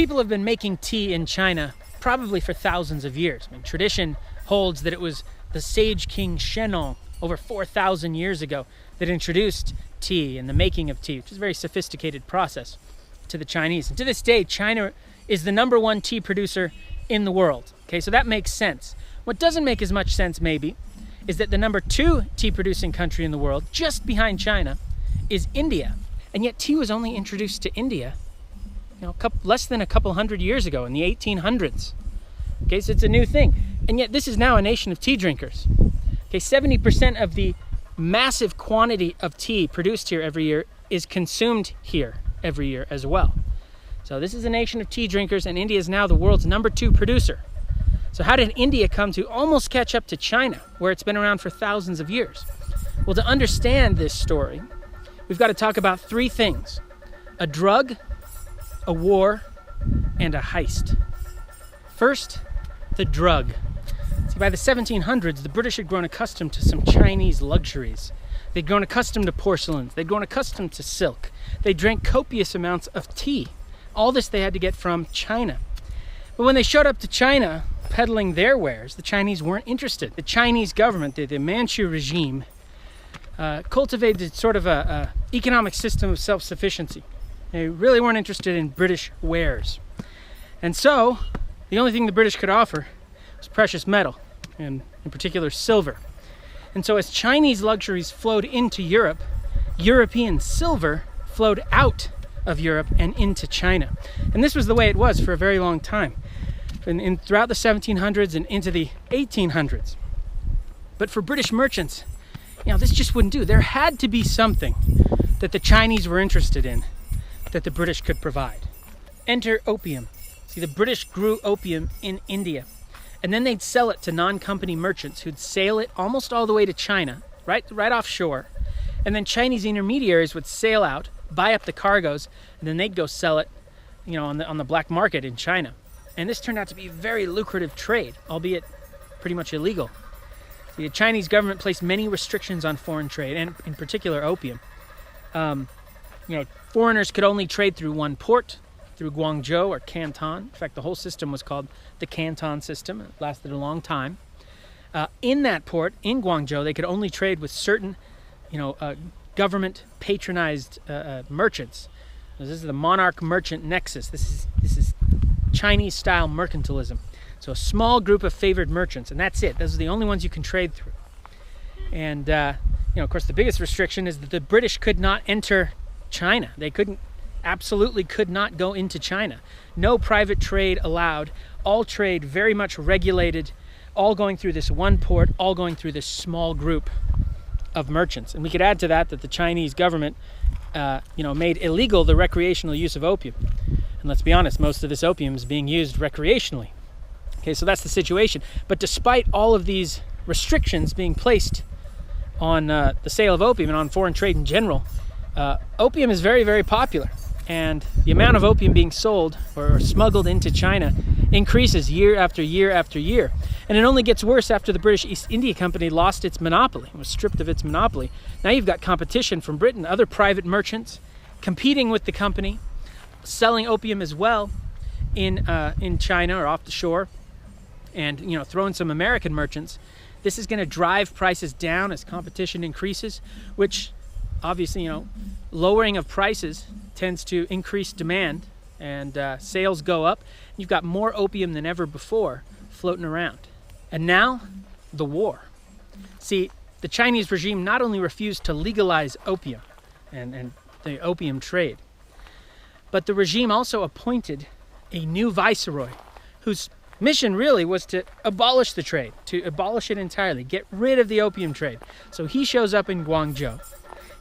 people have been making tea in China probably for thousands of years. I mean, tradition holds that it was the sage king Shennong over 4,000 years ago that introduced tea and the making of tea, which is a very sophisticated process, to the Chinese. And to this day, China is the #1 tea producer in the world. Okay, so that makes sense. What doesn't make as much sense, maybe, is that the #2 tea producing country in the world, just behind China, is India. And yet tea was only introduced to India, less than a couple hundred years ago, in the 1800s. Okay, so it's a new thing. And yet this is now a nation of tea drinkers. Okay, 70% of the massive quantity of tea produced here every year is consumed here every year as well. So this is a nation of tea drinkers, and India is now the world's #2 producer. So how did India come to almost catch up to China, where it's been around for thousands of years? Well, to understand this story, we've got to talk about 3 things: a drug, a war, and a heist. First, the drug. See, by the 1700s, the British had grown accustomed to some Chinese luxuries. They'd grown accustomed to porcelains. They'd grown accustomed to silk. They drank copious amounts of tea. All this they had to get from China. But when they showed up to China peddling their wares, the Chinese weren't interested. The Chinese government, the Manchu regime, cultivated sort of a economic system of self-sufficiency. They really weren't interested in British wares. And so, the only thing the British could offer was precious metal, and in particular silver. And so as Chinese luxuries flowed into Europe, European silver flowed out of Europe and into China. And this was the way it was for a very long time, throughout the 1700s and into the 1800s. But for British merchants, this just wouldn't do. There had to be something that the Chinese were interested in that the British could provide. Enter opium. See, the British grew opium in India, and then they'd sell it to non-company merchants who'd sail it almost all the way to China, right offshore. And then Chinese intermediaries would sail out, buy up the cargoes, and then they'd go sell it, on the black market in China. And this turned out to be a very lucrative trade, albeit pretty much illegal. The Chinese government placed many restrictions on foreign trade, and in particular opium. Foreigners could only trade through one port, through Guangzhou or Canton. In fact, the whole system was called the Canton system. It lasted a long time. In that port, in Guangzhou, they could only trade with certain, government patronized merchants. This is the monarch merchant nexus. This is Chinese style mercantilism. So a small group of favored merchants, and that's it. Those are the only ones you can trade through. And of course, the biggest restriction is that the British could not enter China. They absolutely could not go into China. No private trade allowed. All trade very much regulated, all going through this one port, all going through this small group of merchants. And we could add to that the Chinese government, made illegal the recreational use of opium. And let's be honest, most of this opium is being used recreationally. Okay, so that's the situation. But despite all of these restrictions being placed on the sale of opium and on foreign trade in general, opium is very, very popular. And the amount of opium being sold or smuggled into China increases year after year after year. And it only gets worse after the British East India Company lost its monopoly, was stripped of its monopoly. Now you've got competition from Britain, other private merchants competing with the company, selling opium as well in China or off the shore, and throwing some American merchants. This is going to drive prices down as competition increases, which obviously, lowering of prices tends to increase demand, and sales go up. You've got more opium than ever before floating around. And now, the war. See, the Chinese regime not only refused to legalize opium and the opium trade, but the regime also appointed a new viceroy whose mission really was to abolish the trade, to abolish it entirely, get rid of the opium trade. So he shows up in Guangzhou.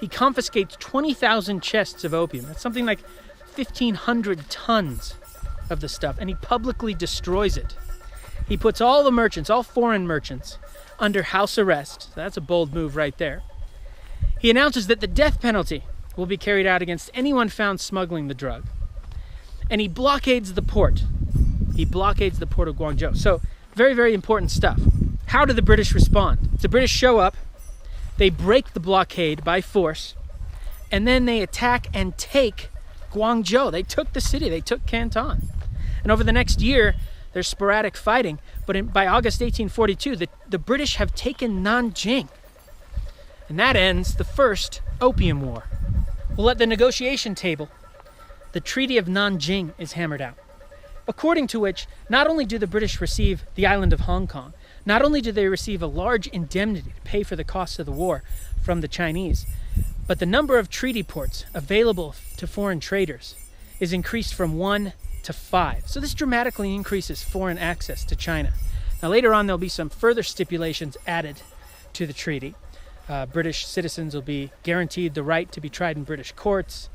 He confiscates 20,000 chests of opium. That's something like 1,500 tons of the stuff, and he publicly destroys it. He puts all the merchants, all foreign merchants, under house arrest. So that's a bold move right there. He announces that the death penalty will be carried out against anyone found smuggling the drug. And he blockades the port. He blockades the port of Guangzhou. So very, very important stuff. How do the British respond? The British show up, they break the blockade by force, and then they attack and take Guangzhou. They took the city, they took Canton. And over the next year, there's sporadic fighting. But by August 1842, the British have taken Nanjing. And that ends the First Opium War. Well, at the negotiation table, the Treaty of Nanjing is hammered out, according to which not only do the British receive the island of Hong Kong, not only do they receive a large indemnity to pay for the costs of the war from the Chinese, but the number of treaty ports available to foreign traders is increased from 1 to 5. So this dramatically increases foreign access to China. Now later on, there'll be some further stipulations added to the treaty. British citizens will be guaranteed the right to be tried in British courts.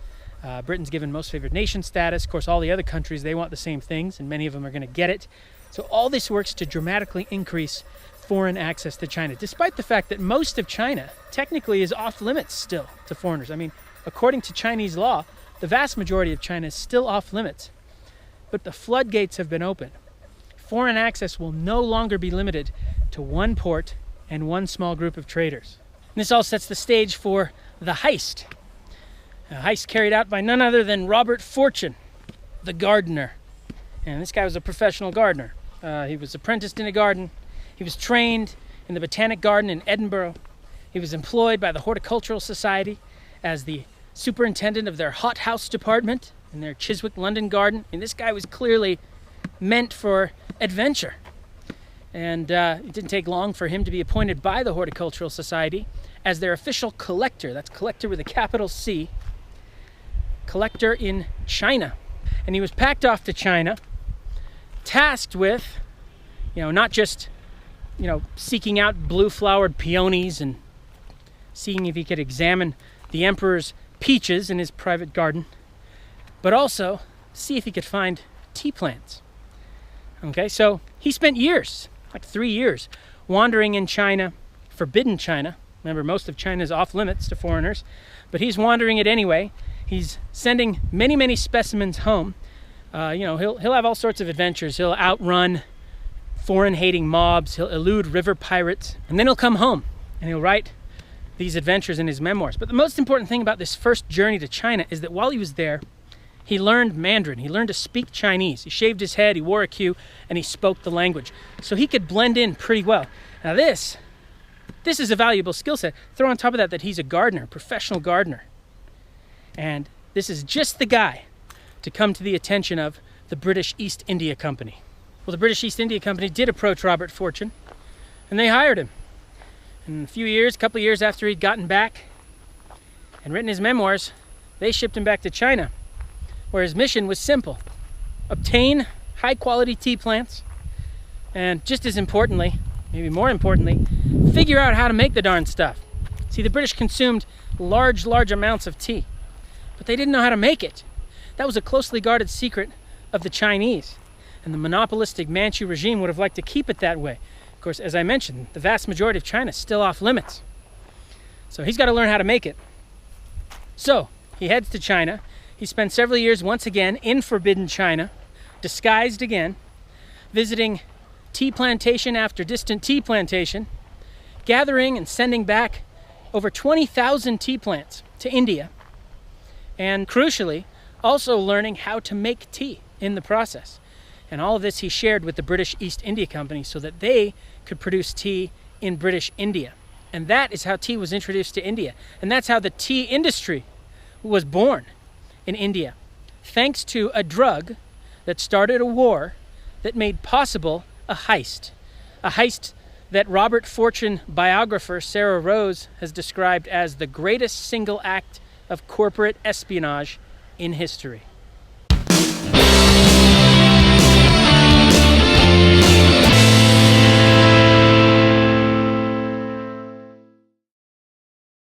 Britain's given most favored nation status. Of course, all the other countries, they want the same things, and many of them are going to get it. So all this works to dramatically increase foreign access to China, despite the fact that most of China technically is off limits still to foreigners. I mean, according to Chinese law, the vast majority of China is still off limits. But the floodgates have been opened. Foreign access will no longer be limited to one port and one small group of traders. And this all sets the stage for the heist. A heist carried out by none other than Robert Fortune, the gardener. And this guy was a professional gardener. He was apprenticed in a garden. He was trained in the Botanic Garden in Edinburgh. He was employed by the Horticultural Society as the superintendent of their hothouse department in their Chiswick, London garden. And this guy was clearly meant for adventure. And it didn't take long for him to be appointed by the Horticultural Society as their official collector. That's collector with a capital C. Collector in China. And he was packed off to China, tasked with, not just, seeking out blue-flowered peonies and seeing if he could examine the emperor's peaches in his private garden, but also see if he could find tea plants. Okay, so he spent years, like 3 years, wandering in China, forbidden China. Remember, most of China is off limits to foreigners, but he's wandering it anyway. He's sending many, many specimens home. He'll have all sorts of adventures. He'll outrun foreign-hating mobs. He'll elude river pirates. And then he'll come home and he'll write these adventures in his memoirs. But the most important thing about this first journey to China is that while he was there, he learned Mandarin. He learned to speak Chinese. He shaved his head, he wore a queue, and he spoke the language. So he could blend in pretty well. Now this is a valuable skill set. Throw on top of that he's a gardener, professional gardener. And this is just the guy to come to the attention of the British East India Company. Well, the British East India Company did approach Robert Fortune, and they hired him. And a couple of years after he'd gotten back and written his memoirs, they shipped him back to China, where his mission was simple: obtain high-quality tea plants, and just as importantly, maybe more importantly, figure out how to make the darn stuff. See, the British consumed large amounts of tea, but they didn't know how to make it. That was a closely guarded secret of the Chinese, and the monopolistic Manchu regime would have liked to keep it that way. Of course, as I mentioned, the vast majority of China is still off limits. So he's got to learn how to make it. So he heads to China. He spent several years once again in forbidden China, disguised again, visiting tea plantation after distant tea plantation, gathering and sending back over 20,000 tea plants to India, and crucially, also learning how to make tea in the process. And all of this he shared with the British East India Company so that they could produce tea in British India. And that is how tea was introduced to India. And that's how the tea industry was born in India, thanks to a drug that started a war that made possible a heist that Robert Fortune biographer Sarah Rose has described as the greatest single act of corporate espionage in history.